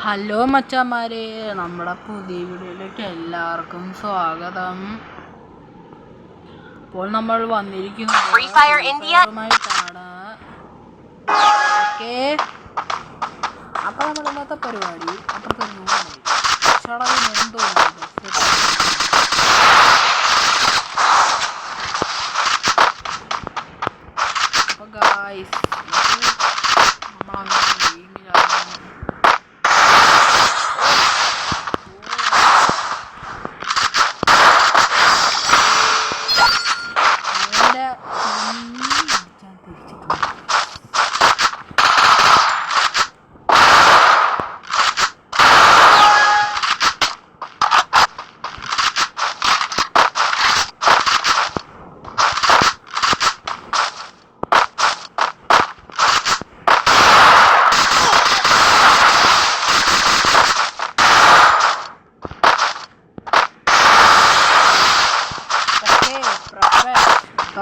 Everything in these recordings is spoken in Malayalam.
ഹലോ മച്ചാന്മാരെ, നമ്മുടെ പുതിയ വീഡിയോയിലേക്ക് എല്ലാവർക്കും സ്വാഗതം. ഇപ്പോൾ നമ്മൾ വന്നിരിക്കുന്നതുമായിട്ടാണ്. ഓക്കെ, അപ്പോൾ നമ്മൾ ഇന്നത്തെ പരിപാടി അപ്പുറത്തെ എന്തോ അപ്പോൾ ഗായ്സ് നമ്മളങ്ങനെ ഗെയിമിലാണ്.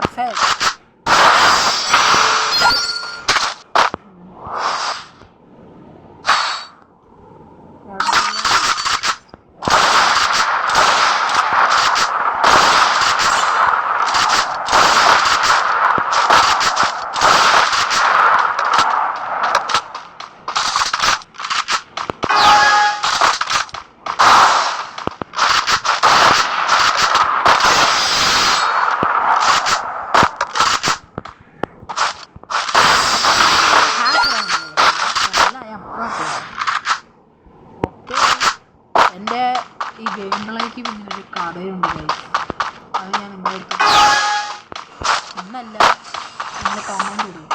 Perfect. എൻ്റെ ഈ ഗെയിം പ്ലേക്ക് പിന്നൊരു കഥയുണ്ട് ഗൈസ്, അത് ഞാൻ നിങ്ങളെടുത്ത് ഇന്നല്ല, നിങ്ങൾ കമൻറ്റ് ഇടും.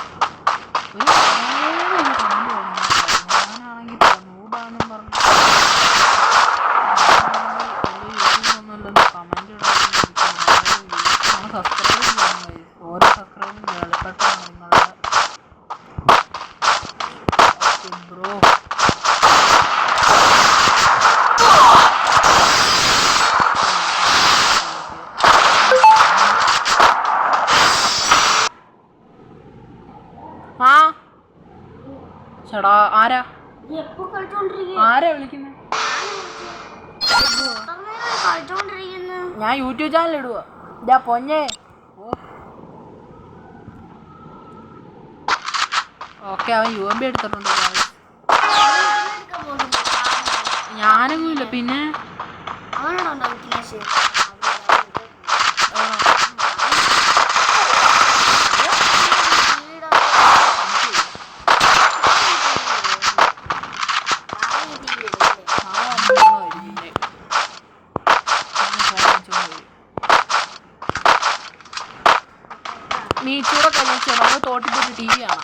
ഒരു കമൻറ്റ് വേണം. ഞാനാണെങ്കിൽ നൂടാണെന്നും പറഞ്ഞു യൂട്യൂബൊന്നുമല്ലോ കമൻറ്റ് ഇടാൻ സബ്സ്ക്രൈബ് ചെയ്യണം ഗൈസ്. ഓരോ സബ്സ്ക്രൈബും വെളിപ്പെട്ടാണ് നിങ്ങളുടെ. ഓക്കെ ബ്രോ, ചേടാ ആരാ വിളിക്കുന്നത്? ഞാൻ യൂട്യൂബ് ചാനൽ ഇടുക. ഇതാ പൊന്നെ. ഓക്കെ, അവൻ UMP എടുത്തിട്ടുണ്ട്. ഞാനൊന്നുമില്ല. പിന്നെ മീച്ചൂടെ കഴിച്ചോ, നമ്മൾ തോട്ടിപ്പോയിട്ട് TV കാണാം.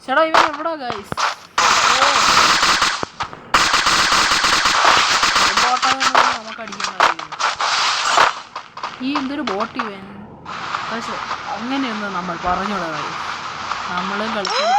ചേട്ടാ ഇവൻ എവിടാ ഗൈസ്? നമുക്ക് അടിക്കാൻ ഈ എന്തൊരു ബോട്ട് ഇവൻ. പക്ഷെ അങ്ങനെയൊന്നും നമ്മൾ പറഞ്ഞോളാം ഗൈസ്, നമ്മളും കളിക്കാൻ